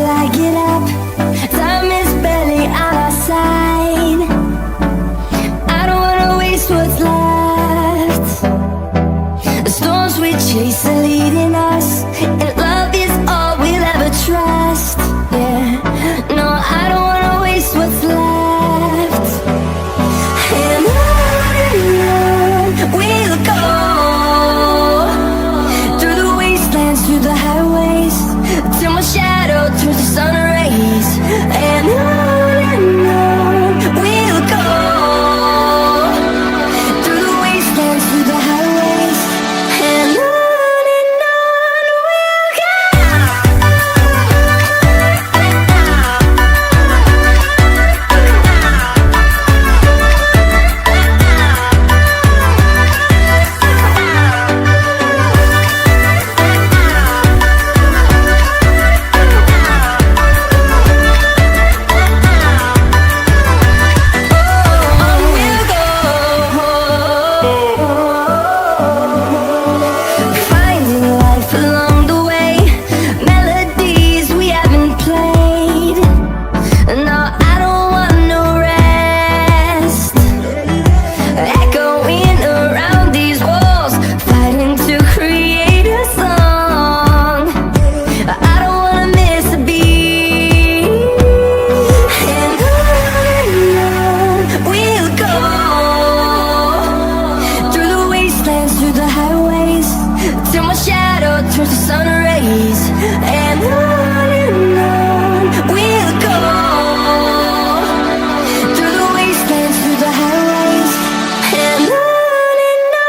till I get up. Time is barely on our side. I don't wanna waste what's left. The storms we chase are leading us, and love is all we'll ever trust. Yeah, no, I don't wanna waste what's left. And on we'll go, through the wastelands, through the highways, till my shadow turns to sun rays. And on we'll go, through the wastelands, through the highways, and on we'll go. Finding life along the way, melodies we haven't played. No, I don't want no rest. Echoing around these walls, fighting to create a song. I don't wanna miss a beat. And on we'll go, through the wastelands, through the highways, till my shadow turns to sun rays. And on we'll go, through the wastelands, through the highways, and on we'll go.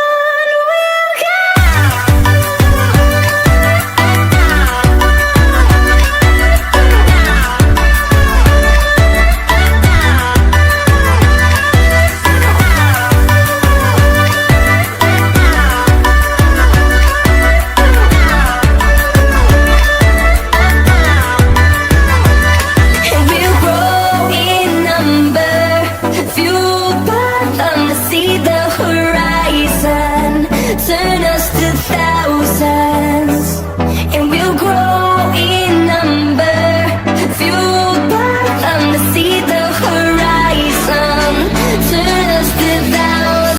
And we'll grow in number, fueled by them to see the horizon, turn us to thousands.